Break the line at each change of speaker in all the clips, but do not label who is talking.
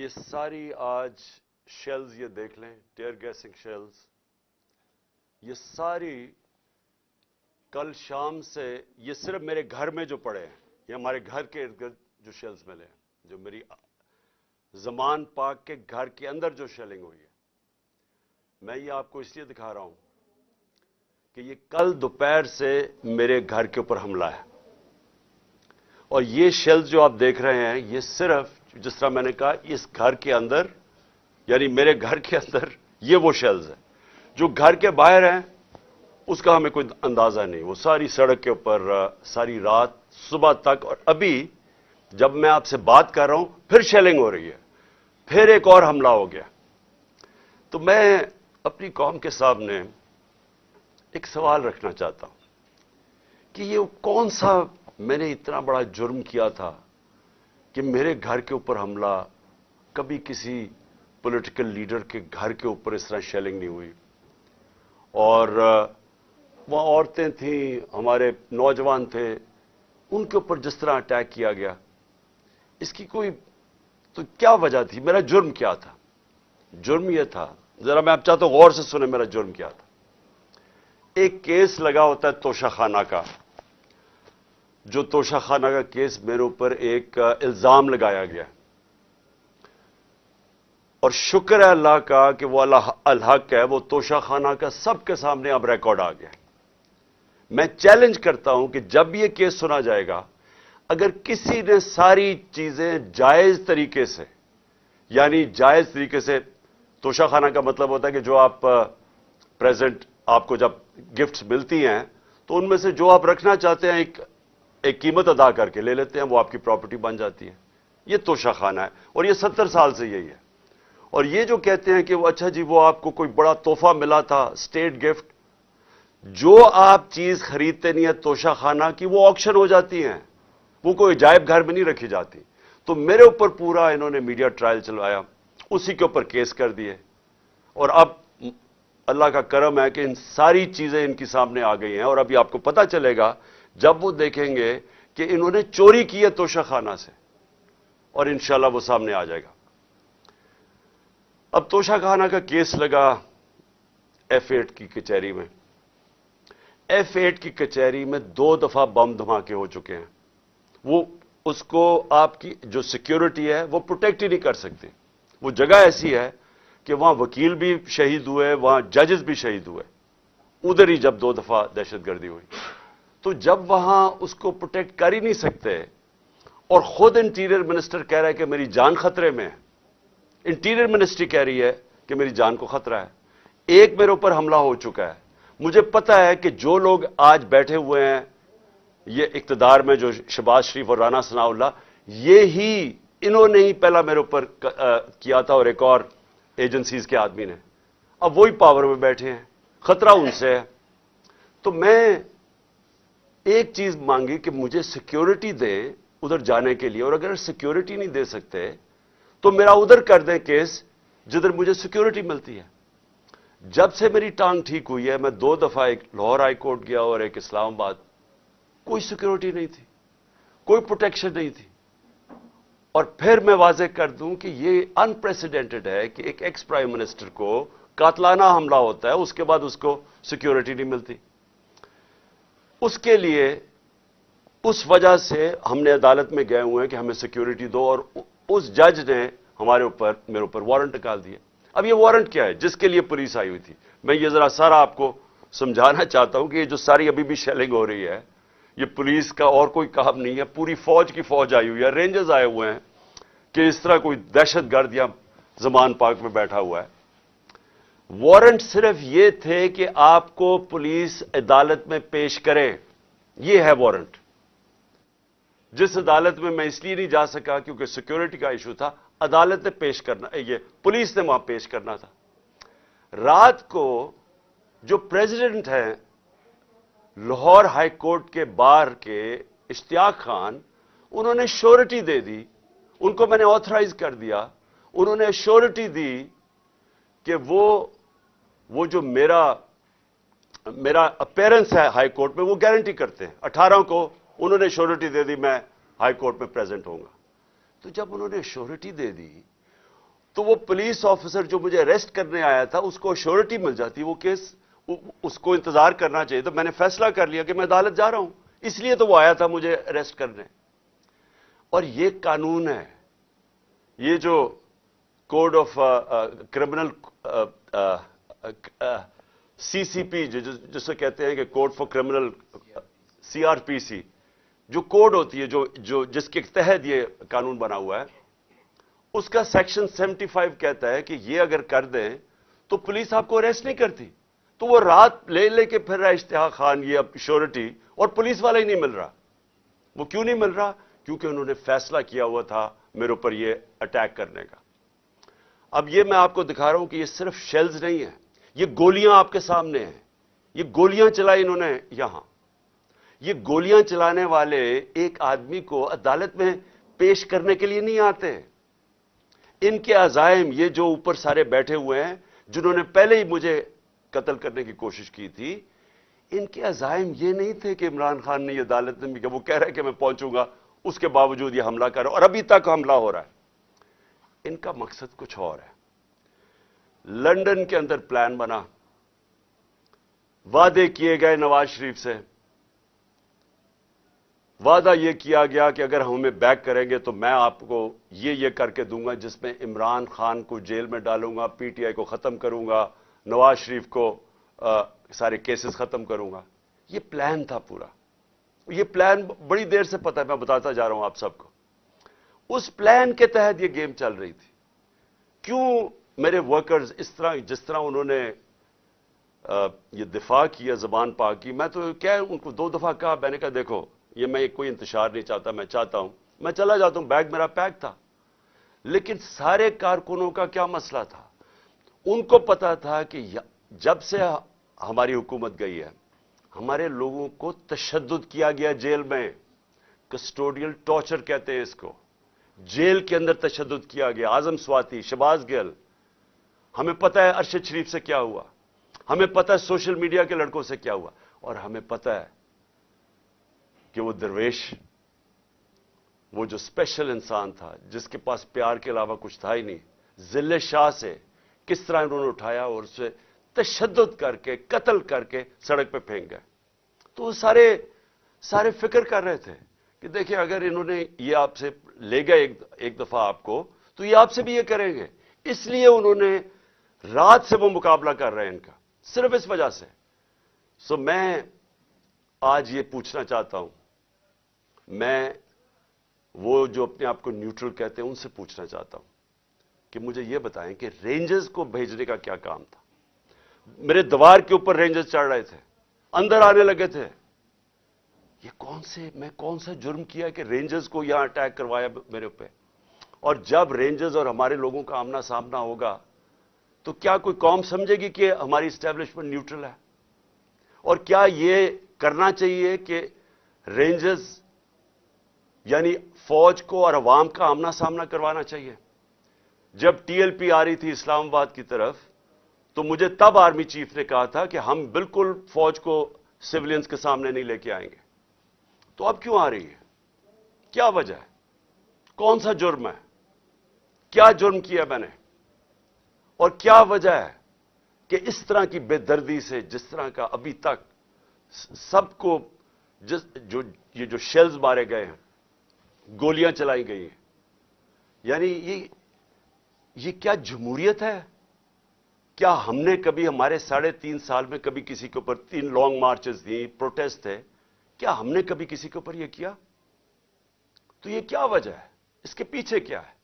یہ ساری آج شیلز یہ دیکھ لیں، ٹیئر گیسنگ شیلز، یہ ساری کل شام سے یہ صرف میرے گھر میں جو پڑے ہیں، یہ ہمارے گھر کے ارد گرد جو شیلز ملے ہیں، جو میری زمان پاک کے گھر کے اندر جو شیلنگ ہوئی ہے، میں یہ آپ کو اس لیے دکھا رہا ہوں کہ یہ کل دوپہر سے میرے گھر کے اوپر حملہ ہے، اور یہ شیلز جو آپ دیکھ رہے ہیں یہ صرف جس طرح میں نے کہا اس گھر کے اندر، یعنی میرے گھر کے اندر یہ وہ شیلز ہیں جو گھر کے باہر ہیں اس کا ہمیں کوئی اندازہ نہیں، وہ ساری سڑک کے اوپر ساری رات صبح تک، اور ابھی جب میں آپ سے بات کر رہا ہوں پھر شیلنگ ہو رہی ہے، پھر ایک اور حملہ ہو گیا۔ تو میں اپنی قوم کے سامنے ایک سوال رکھنا چاہتا ہوں کہ یہ کون سا میں نے اتنا بڑا جرم کیا تھا کہ میرے گھر کے اوپر حملہ، کبھی کسی پولیٹیکل لیڈر کے گھر کے اوپر اس طرح شیلنگ نہیں ہوئی، اور وہاں عورتیں تھیں، ہمارے نوجوان تھے، ان کے اوپر جس طرح اٹیک کیا گیا، اس کی کوئی تو کیا وجہ تھی؟ میرا جرم کیا تھا؟ جرم یہ تھا، ذرا میں آپ چاہتا ہوں غور سے سنیں میرا جرم کیا تھا۔ ایک کیس لگا ہوتا ہے توشہ خانہ کا، جو توشہ خانہ کا کیس میرے اوپر ایک الزام لگایا گیا، اور شکر ہے اللہ کا کہ وہ الحق ہے، وہ توشہ خانہ کا سب کے سامنے اب ریکارڈ آ گیا۔ میں چیلنج کرتا ہوں کہ جب یہ کیس سنا جائے گا، اگر کسی نے ساری چیزیں جائز طریقے سے، یعنی جائز طریقے سے، توشہ خانہ کا مطلب ہوتا ہے کہ جو آپ پریزنٹ آپ کو جب گفٹس ملتی ہیں تو ان میں سے جو آپ رکھنا چاہتے ہیں ایک قیمت ادا کر کے لے لیتے ہیں، وہ آپ کی پراپرٹی بن جاتی ہے، یہ توشہ خانہ ہے، اور یہ 70 سال سے یہی ہے۔ اور یہ جو کہتے ہیں کہ وہ اچھا جی وہ آپ کو کوئی بڑا تحفہ ملا تھا، اسٹیٹ گفٹ، جو آپ چیز خریدتے نہیں ہے توشہ خانہ کی، وہ آکشن ہو جاتی ہیں، وہ کوئی عجائب گھر میں نہیں رکھی جاتی۔ تو میرے اوپر پورا انہوں نے میڈیا ٹرائل چلوایا، اسی کے اوپر کیس کر دیے، اور اب اللہ کا کرم ہے کہ ان ساری چیزیں ان کی سامنے آ گئی ہیں، اور ابھی آپ کو پتہ چلے گا جب وہ دیکھیں گے کہ انہوں نے چوری کی ہے توشہ خانہ سے، اور انشاءاللہ وہ سامنے آ جائے گا۔ اب توشہ خانہ کا کیس لگا F8 کی کچہری میں۔ F8 کی کچہری میں 2 دفعہ بم دھماکے ہو چکے ہیں، وہ اس کو آپ کی جو سیکیورٹی ہے وہ پروٹیکٹ ہی نہیں کر سکتے۔ وہ جگہ ایسی ہے کہ وہاں وکیل بھی شہید ہوئے، وہاں ججز بھی شہید ہوئے، ادھر ہی جب 2 دفعہ دہشت گردی ہوئی، تو جب وہاں اس کو پروٹیکٹ کر ہی نہیں سکتے، اور خود انٹیریئر منسٹر کہہ رہا ہے کہ میری جان خطرے میں ہے، انٹیریئر منسٹری کہہ رہی ہے کہ میری جان کو خطرہ ہے، ایک میرے اوپر حملہ ہو چکا ہے، مجھے پتا ہے کہ جو لوگ آج بیٹھے ہوئے ہیں یہ اقتدار میں، جو شہباز شریف اور رانا ثناء اللہ، انہوں نے ہی پہلا میرے اوپر کیا تھا، اور ایک اور ایجنسیز کے آدمی نے، اب وہی پاور میں بیٹھے ہیں، خطرہ ان سے ہے۔ تو میں ایک چیز مانگی کہ مجھے سیکیورٹی دیں ادھر جانے کے لیے، اور اگر سیکیورٹی نہیں دے سکتے تو میرا ادھر کر دیں کیس جدھر مجھے سیکیورٹی ملتی ہے۔ جب سے میری ٹانگ ٹھیک ہوئی ہے، میں 2 دفعہ ایک لاہور ہائی کورٹ گیا اور ایک اسلام آباد، کوئی سیکیورٹی نہیں تھی، کوئی پروٹیکشن نہیں تھی۔ اور پھر میں واضح کر دوں کہ یہ انپریسیڈنٹڈ ہے کہ ایک ایکس پرائم منسٹر کو قاتلانہ حملہ ہوتا ہے، اس کے بعد اس کو سیکیورٹی نہیں ملتی۔ اس کے لیے اس وجہ سے ہم نے عدالت میں گئے ہوئے ہیں کہ ہمیں سیکیورٹی دو، اور اس جج نے میرے اوپر وارنٹ نکال دیا۔ اب یہ وارنٹ کیا ہے؟ جس کے لیے پولیس آئی ہوئی تھی۔ میں یہ ذرا سارا آپ کو سمجھانا چاہتا ہوں کہ یہ جو ساری ابھی بھی شیلنگ ہو رہی ہے، یہ پولیس کا اور کوئی کام نہیں ہے، پوری فوج کی فوج آئی ہوئی ہے، رینجرز آئے ہوئے ہیں کہ اس طرح کوئی دہشت گرد یا زمان پاک میں بیٹھا ہوا ہے۔ وارنٹ صرف یہ تھے کہ آپ کو پولیس عدالت میں پیش کرے، یہ ہے وارنٹ۔ جس عدالت میں اس لیے نہیں جا سکا کیونکہ سیکیورٹی کا ایشو تھا، عدالت نے پیش کرنا، یہ پولیس نے وہاں پیش کرنا تھا۔ رات کو جو پریزیڈنٹ ہیں لاہور ہائی کورٹ کے بار کے اشتیاق خان، انہوں نے شورٹی دے دی، ان کو میں نے آتھرائز کر دیا، انہوں نے شورٹی دی کہ وہ جو میرا اپیرنس ہے ہائی کورٹ میں وہ گارنٹی کرتے ہیں۔ 18 کو انہوں نے شورٹی دے دی میں ہائی کورٹ میں پریزنٹ ہوں گا۔ تو جب انہوں نے شورٹی دے دی تو وہ پولیس آفیسر جو مجھے اریسٹ کرنے آیا تھا اس کو شیورٹی مل جاتی، وہ کیس اس کو انتظار کرنا چاہیے، تو میں نے فیصلہ کر لیا کہ میں عدالت جا رہا ہوں، اس لیے تو وہ آیا تھا مجھے اریسٹ کرنے۔ اور یہ قانون ہے، یہ جو کوڈ آف کرمنل سی سی پی جسے کہتے ہیں کہ کوڈ فار کرمنل CRPC، جو کوڈ ہوتی ہے جس کے تحت یہ قانون بنا ہوا ہے، اس کا سیکشن 75 کہتا ہے کہ یہ اگر کر دیں تو پولیس آپ کو اریسٹ نہیں کرتی، تو وہ رات لے کے پھر رہا اشتہا خان یہ اب شیورٹی، اور پولیس والا ہی نہیں مل رہا۔ وہ کیوں نہیں مل رہا؟ کیونکہ انہوں نے فیصلہ کیا ہوا تھا میرے اوپر یہ اٹیک کرنے کا۔ اب یہ میں آپ کو دکھا رہا ہوں کہ یہ صرف شیلز نہیں ہیں، یہ گولیاں آپ کے سامنے ہیں، یہ گولیاں چلائی انہوں نے یہاں۔ یہ گولیاں چلانے والے ایک آدمی کو عدالت میں پیش کرنے کے لیے نہیں آتے۔ ان کے عزائم، یہ جو اوپر سارے بیٹھے ہوئے ہیں جنہوں نے پہلے ہی مجھے قتل کرنے کی کوشش کی تھی، ان کے عزائم یہ نہیں تھے کہ عمران خان نے یہ عدالت میں کہ وہ کہہ رہا ہے کہ میں پہنچوں گا، اس کے باوجود یہ حملہ کر رہا ہے اور ابھی تک حملہ ہو رہا ہے۔ ان کا مقصد کچھ اور ہے۔ لندن کے اندر پلان بنا، وعدے کیے گئے نواز شریف سے، وعدہ یہ کیا گیا کہ اگر ہمیں بیک کریں گے تو میں آپ کو یہ کر کے دوں گا، جس میں عمران خان کو جیل میں ڈالوں گا، PTI کو ختم کروں گا، نواز شریف کو سارے کیسز ختم کروں گا۔ یہ پلان تھا پورا، یہ پلان بڑی دیر سے پتہ ہے، میں بتاتا جا رہا ہوں آپ سب کو۔ اس پلان کے تحت یہ گیم چل رہی تھی۔ کیوں میرے ورکرز اس طرح، جس طرح انہوں نے یہ دفاع کیا زبان پاک کی، میں تو کیا ان کو 2 دفعہ کہا، میں نے کہا دیکھو یہ میں کوئی انتشار نہیں چاہتا، میں چاہتا ہوں میں چلا جاتا ہوں، بیگ میرا پیک تھا۔ لیکن سارے کارکنوں کا کیا مسئلہ تھا؟ ان کو پتا تھا کہ جب سے ہماری حکومت گئی ہے، ہمارے لوگوں کو تشدد کیا گیا جیل میں، کسٹوڈیل ٹارچر کہتے ہیں اس کو، جیل کے اندر تشدد کیا گیا۔ اعظم سواتی، شہباز گل، ہمیں پتہ ہے ارشد شریف سے کیا ہوا، ہمیں پتہ ہے سوشل میڈیا کے لڑکوں سے کیا ہوا، اور ہمیں پتہ ہے کہ وہ درویش، وہ جو اسپیشل انسان تھا جس کے پاس پیار کے علاوہ کچھ تھا ہی نہیں، ذل شاہ سے کس طرح انہوں نے اٹھایا اور اسے تشدد کر کے قتل کر کے سڑک پہ پھینک گئے۔ تو وہ سارے فکر کر رہے تھے کہ دیکھیں اگر انہوں نے یہ آپ سے لے گئے ایک دفعہ آپ کو، تو یہ آپ سے بھی یہ کریں گے۔ اس لیے انہوں نے رات سے وہ مقابلہ کر رہے ہیں ان کا، صرف اس وجہ سے۔ سو میں آج یہ پوچھنا چاہتا ہوں، میں وہ جو اپنے آپ کو نیوٹرل کہتے ہیں ان سے پوچھنا چاہتا ہوں کہ مجھے یہ بتائیں کہ رینجرز کو بھیجنے کا کیا کام تھا؟ میرے دیوار کے اوپر رینجرز چڑھ رہے تھے، اندر آنے لگے تھے۔ یہ میں کون سا جرم کیا کہ رینجرز کو یہاں اٹیک کروایا میرے اوپر؟ اور جب رینجرز اور ہمارے لوگوں کا آمنا سامنا ہوگا تو کیا کوئی قوم سمجھے گی کہ ہماری اسٹیبلشمنٹ نیوٹرل ہے؟ اور کیا یہ کرنا چاہیے کہ رینجرز یعنی فوج کو اور عوام کا آمنا سامنا کروانا چاہیے؟ جب TLP آ رہی تھی اسلام آباد کی طرف تو مجھے تب آرمی چیف نے کہا تھا کہ ہم بالکل فوج کو سیولینز کے سامنے نہیں لے کے آئیں گے۔ تو اب کیوں آ رہی ہے؟ کیا وجہ ہے؟ کون سا جرم ہے؟ کیا جرم کیا میں نے؟ اور کیا وجہ ہے کہ اس طرح کی بے دردی سے، جس طرح کا ابھی تک سب کو یہ جو شیلز مارے گئے ہیں، گولیاں چلائی گئی ہیں، یعنی یہ کیا جمہوریت ہے؟ کیا ہم نے کبھی ہمارے 3.5 سال میں کبھی کسی کے اوپر 3 لانگ مارچز تھیں، پروٹیسٹ تھے، کیا ہم نے کبھی کسی کے اوپر یہ کیا؟ تو یہ کیا وجہ ہے؟ اس کے پیچھے کیا ہے؟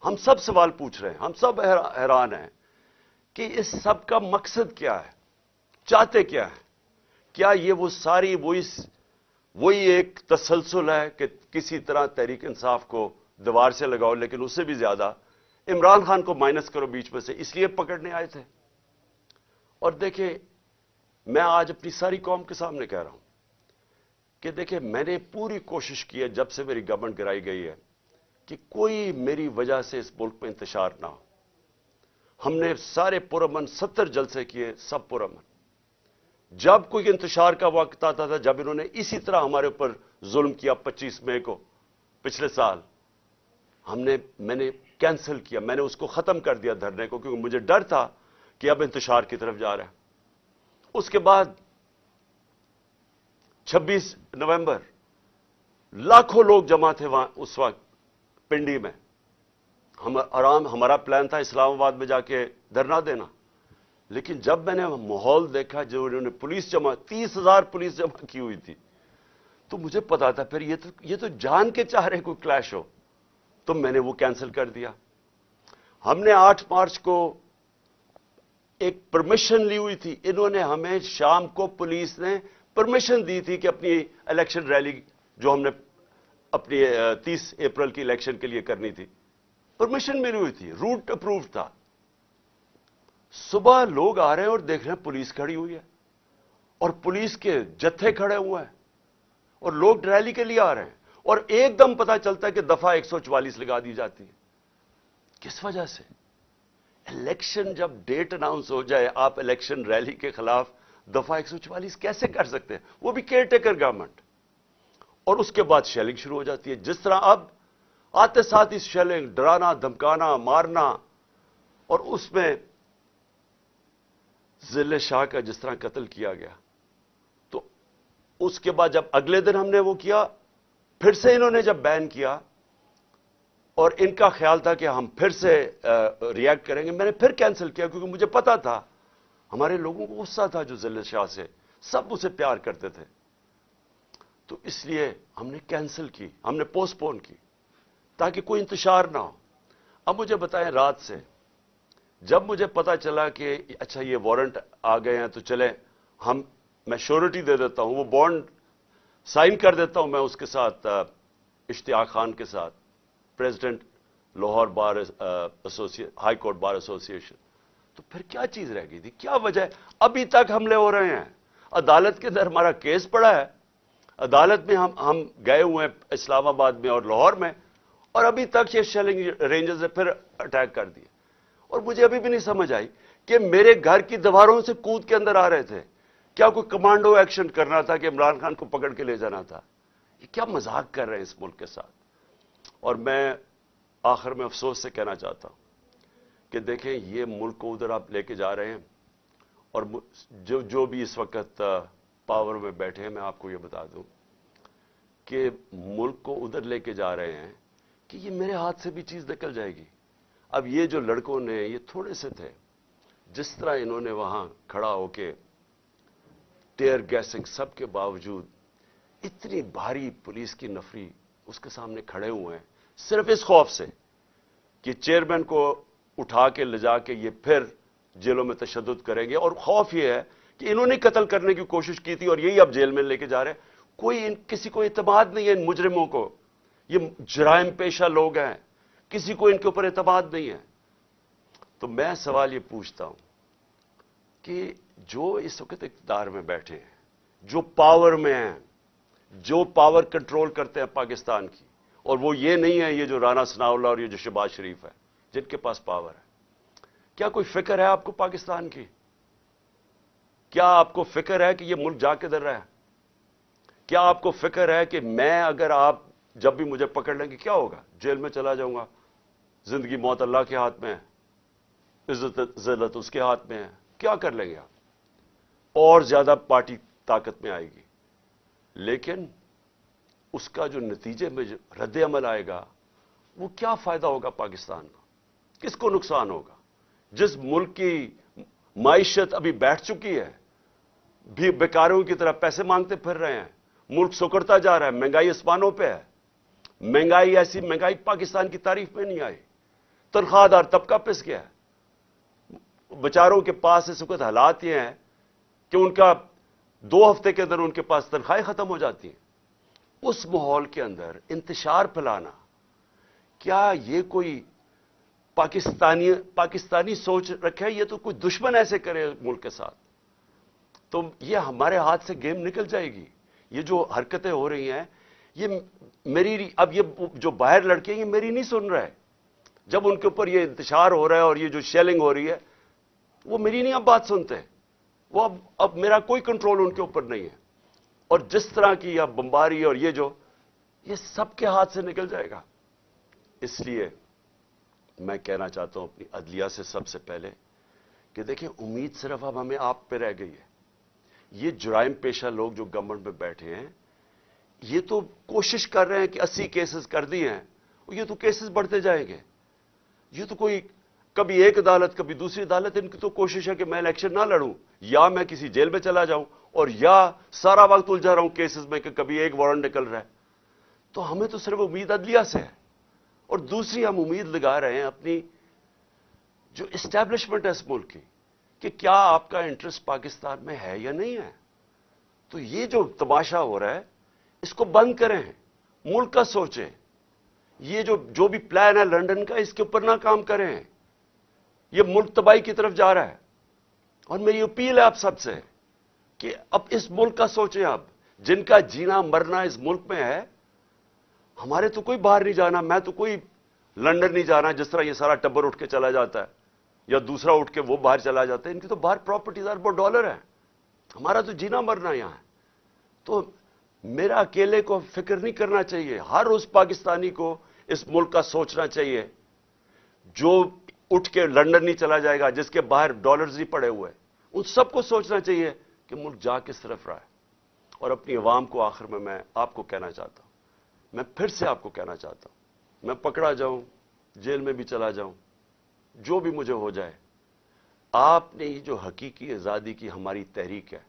ہم سب سوال پوچھ رہے ہیں، ہم سب حیران ہیں کہ اس سب کا مقصد کیا ہے؟ چاہتے کیا ہے؟ کیا یہ وہ ساری وہی ایک تسلسل ہے کہ کسی طرح تحریک انصاف کو دیوار سے لگاؤ، لیکن اس سے بھی زیادہ عمران خان کو مائنس کرو بیچ میں سے، اس لیے پکڑنے آئے تھے؟ اور دیکھیں، میں آج اپنی ساری قوم کے سامنے کہہ رہا ہوں کہ دیکھیں، میں نے پوری کوشش کی ہے جب سے میری گورنمنٹ گرائی گئی ہے کہ کوئی میری وجہ سے اس ملک میں انتشار نہ ہو۔ ہم نے سارے پرامن 70 جلسے کیے، سب پرامن۔ جب کوئی انتشار کا وقت آتا تھا، جب انہوں نے اسی طرح ہمارے اوپر ظلم کیا 25 مئی کو پچھلے سال، میں نے کینسل کیا، میں نے اس کو ختم کر دیا دھرنے کو، کیونکہ مجھے ڈر تھا کہ اب انتشار کی طرف جا رہا ہے۔ اس کے بعد 26 نومبر لاکھوں لوگ جمع تھے وہاں اس وقت پنڈی میں۔ ہمارا پلان تھا اسلام آباد میں جا کے دھرنا دینا، لیکن جب میں نے ماحول دیکھا جو انہوں نے پولیس جمع 30,000 پولیس جمع کی ہوئی تھی، تو مجھے پتا تھا پھر یہ تو جان کے چاہ رہے کوئی کلیش ہو، تو میں نے وہ کینسل کر دیا۔ ہم نے 8 مارچ کو ایک پرمیشن لی ہوئی تھی، انہوں نے ہمیں شام کو پولیس نے پرمیشن دی تھی کہ اپنی الیکشن ریلی جو ہم نے اپنی 30 اپریل کی الیکشن کے لیے کرنی تھی، پرمیشن ملی ہوئی تھی، روٹ اپرووڈ تھا۔ صبح لوگ آ رہے ہیں اور دیکھ رہے ہیں پولیس کھڑی ہوئی ہے اور پولیس کے جتھے کھڑے ہوئے ہیں اور لوگ ریلی کے لیے آ رہے ہیں، اور ایک دم پتا چلتا ہے کہ دفعہ 144 لگا دی جاتی ہے۔ کس وجہ سے؟ الیکشن جب ڈیٹ اناؤنس ہو جائے، آپ الیکشن ریلی کے خلاف دفعہ 144 کیسے کر سکتے ہیں؟ وہ بھی کیئر ٹیکر گورنمنٹ۔ اور اس کے بعد شیلنگ شروع ہو جاتی ہے، جس طرح اب آتے ساتھ اس شیلنگ، ڈرانا، دھمکانا، مارنا، اور اس میں ضلع شاہ کا جس طرح قتل کیا گیا۔ تو اس کے بعد جب اگلے دن ہم نے وہ کیا، پھر سے انہوں نے جب بین کیا اور ان کا خیال تھا کہ ہم پھر سے ریئیکٹ کریں گے، میں نے پھر کینسل کیا، کیونکہ مجھے پتا تھا ہمارے لوگوں کو غصہ تھا جو ضلع شاہ سے، سب اسے پیار کرتے تھے، تو اس لیے ہم نے کینسل کی، ہم نے پوسٹ پون کی تاکہ کوئی انتشار نہ ہو۔ اب مجھے بتائیں، رات سے جب مجھے پتا چلا کہ اچھا یہ وارنٹ آ گئے ہیں تو چلیں میں شیورٹی دے دیتا ہوں، وہ بانڈ سائن کر دیتا ہوں میں اس کے ساتھ، اشتیاق خان کے ساتھ، پریزیڈنٹ لاہور بار ہائی کورٹ بار ایسوسی ایشن، تو پھر کیا چیز رہ گئی تھی؟ کیا وجہ ہے؟ ابھی تک حملے ہو رہے ہیں، عدالت کے اندر ہمارا کیس پڑا ہے، عدالت میں ہم گئے ہوئے ہیں اسلام آباد میں اور لاہور میں، اور ابھی تک یہ شیلنگ رینجز نے پھر اٹیک کر دیے۔ اور مجھے ابھی بھی نہیں سمجھ آئی کہ میرے گھر کی دیواروں سے کود کے اندر آ رہے تھے، کیا کوئی کمانڈو ایکشن کرنا تھا کہ عمران خان کو پکڑ کے لے جانا تھا؟ یہ کیا مذاق کر رہے ہیں اس ملک کے ساتھ؟ اور میں آخر میں افسوس سے کہنا چاہتا ہوں کہ دیکھیں، یہ ملک کو ادھر آپ لے کے جا رہے ہیں، اور جو بھی اس وقت پاور میں بیٹھے ہیں، میں آپ کو یہ بتا دوں کہ ملک کو ادھر لے کے جا رہے ہیں کہ یہ میرے ہاتھ سے بھی چیز نکل جائے گی۔ اب یہ جو لڑکوں نے، یہ تھوڑے سے تھے، جس طرح انہوں نے وہاں کھڑا ہو کے ٹیئر گیسنگ سب کے باوجود، اتنی بھاری پولیس کی نفری اس کے سامنے کھڑے ہوئے ہیں، صرف اس خوف سے کہ چیئرمین کو اٹھا کے لے جا کے یہ پھر جیلوں میں تشدد کریں گے، اور خوف یہ ہے کہ انہوں نے قتل کرنے کی کوشش کی تھی اور یہی اب جیل میں لے کے جا رہے ہیں۔ کسی کو اعتماد نہیں ہے ان مجرموں کو، یہ جرائم پیشہ لوگ ہیں، کسی کو ان کے اوپر اعتماد نہیں ہے۔ تو میں سوال یہ پوچھتا ہوں کہ جو اس وقت اقتدار میں بیٹھے ہیں، جو پاور میں ہیں، جو پاور کنٹرول کرتے ہیں پاکستان کی، اور وہ یہ نہیں ہے یہ جو رانا ثناء اللہ اور یہ جو شہباز شریف ہے جن کے پاس پاور ہے، کیا کوئی فکر ہے آپ کو پاکستان کی؟ کیا آپ کو فکر ہے کہ یہ ملک جا کدھر رہا ہے؟ کیا آپ کو فکر ہے کہ میں اگر آپ جب بھی مجھے پکڑ لیں گے کیا ہوگا؟ جیل میں چلا جاؤں گا، زندگی موت اللہ کے ہاتھ میں ہے، عزت ذلت اس کے ہاتھ میں ہے، کیا کر لیں گے آپ؟ اور زیادہ پارٹی طاقت میں آئے گی، لیکن اس کا جو نتیجے میں جو رد عمل آئے گا، وہ کیا فائدہ ہوگا پاکستان کو؟ کس کو نقصان ہوگا؟ جس ملک کی معیشت ابھی بیٹھ چکی ہے، بھی بیکاروں کی طرح پیسے مانگتے پھر رہے ہیں، ملک سکڑتا جا رہا ہے، مہنگائی آسمانوں پہ ہے، مہنگائی ایسی مہنگائی پاکستان کی تاریخ میں نہیں آئی، تنخواہ دار طبقہ پس گیا ہے، بیچاروں کے پاس اس وقت حالات یہ ہیں کہ ان کا 2 ہفتے کے اندر ان کے پاس تنخواہیں ختم ہو جاتی ہیں۔ اس ماحول کے اندر انتشار پھیلانا، کیا یہ کوئی پاکستانی سوچ رکھے؟ یہ تو کوئی دشمن ایسے کرے ملک کے ساتھ، تو یہ ہمارے ہاتھ سے گیم نکل جائے گی۔ یہ جو حرکتیں ہو رہی ہیں، یہ میری، اب یہ جو باہر لڑکے ہیں یہ میری نہیں سن رہے، جب ان کے اوپر یہ انتشار ہو رہا ہے اور یہ جو شیلنگ ہو رہی ہے، وہ میری نہیں اب بات سنتے، وہ اب میرا کوئی کنٹرول ان کے اوپر نہیں ہے، اور جس طرح کی اب بمباری اور یہ سب کے ہاتھ سے نکل جائے گا۔ اس لیے میں کہنا چاہتا ہوں اپنی عدلیہ سے سب سے پہلے کہ دیکھیں امید صرف اب ہمیں آپ پہ رہ گئی ہے. یہ جرائم پیشہ لوگ جو گورنمنٹ میں بیٹھے ہیں یہ تو کوشش کر رہے ہیں کہ 80 کیسز کر دیے ہیں, یہ تو کیسز بڑھتے جائیں گے. یہ تو کوئی کبھی ایک عدالت کبھی دوسری عدالت, ان کی تو کوشش ہے کہ میں الیکشن نہ لڑوں یا میں کسی جیل میں چلا جاؤں اور یا سارا وقت الجھا رہا ہوں کیسز میں کہ کبھی ایک وارنٹ نکل رہا ہے. تو ہمیں تو صرف امید عدلیہ سے ہے, اور دوسری ہم امید لگا رہے ہیں اپنی جو اسٹیبلشمنٹ ہے اس ملک کی کہ کیا آپ کا انٹرسٹ پاکستان میں ہے یا نہیں ہے. تو یہ جو تماشا ہو رہا ہے اس کو بند کریں, ملک کا سوچیں. یہ جو بھی پلان ہے لنڈن کا اس کے اوپر نہ کام کریں. یہ ملک تباہی کی طرف جا رہا ہے, اور میری اپیل ہے آپ سب سے کہ اب اس ملک کا سوچیں. اب جن کا جینا مرنا اس ملک میں ہے, ہمارے تو کوئی باہر نہیں جانا, میں تو کوئی لنڈن نہیں جانا جس طرح یہ سارا ٹبر اٹھ کے چلا جاتا ہے یا دوسرا اٹھ کے وہ باہر چلا جاتا ہے. ان کی تو باہر پراپرٹیز اربوں ڈالر ہے, ہمارا تو جینا مرنا یہاں ہے. تو میرا اکیلے کو فکر نہیں کرنا چاہیے, ہر اس پاکستانی کو اس ملک کا سوچنا چاہیے جو اٹھ کے لنڈن نہیں چلا جائے گا, جس کے باہر ڈالرز ہی پڑے ہوئے, ان سب کو سوچنا چاہیے کہ ملک جا کس طرف رہا ہے. اور اپنی عوام کو آخر میں آپ کو کہنا چاہتا ہوں, میں پھر سے آپ کو کہنا چاہتا ہوں, میں پکڑا جاؤں, جیل میں بھی چلا جاؤں, جو بھی مجھے ہو جائے, آپ نے یہ جو حقیقی آزادی کی ہماری تحریک ہے,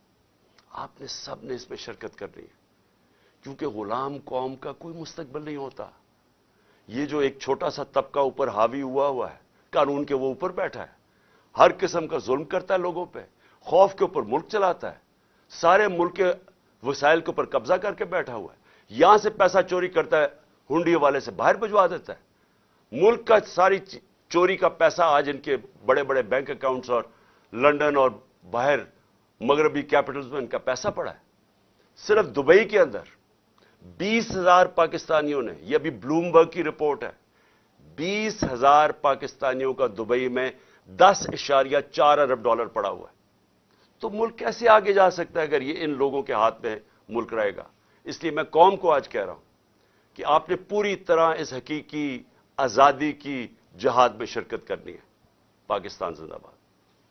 آپ نے سب نے اس میں شرکت کرنی ہے, کیونکہ غلام قوم کا کوئی مستقبل نہیں ہوتا. یہ جو ایک چھوٹا سا طبقہ اوپر حاوی ہوا ہے, قانون کے وہ اوپر بیٹھا ہے, ہر قسم کا ظلم کرتا ہے لوگوں پہ, خوف کے اوپر ملک چلاتا ہے, سارے ملک کے وسائل کے اوپر قبضہ کر کے بیٹھا ہوا ہے, یہاں سے پیسہ چوری کرتا ہے, ہنڈی والے سے باہر بھجوا دیتا ہے. ملک کا ساری چوری کا پیسہ آج ان کے بڑے بڑے بینک اکاؤنٹس اور لنڈن اور باہر مغربی کیپٹلز میں ان کا پیسہ پڑا ہے. صرف دبئی کے اندر 20,000 پاکستانیوں نے, یہ ابھی بلومبرگ کی رپورٹ ہے, 20,000 پاکستانیوں کا دبئی میں $10.4 ارب پڑا ہوا ہے. تو ملک کیسے آگے جا سکتا ہے اگر یہ ان لوگوں کے ہاتھ میں ملک رہے گا. اس لیے میں قوم کو آج کہہ رہا ہوں کہ آپ نے پوری طرح اس حقیقی آزادی کی جہاد میں شرکت کرنی ہے. پاکستان زندہ باد.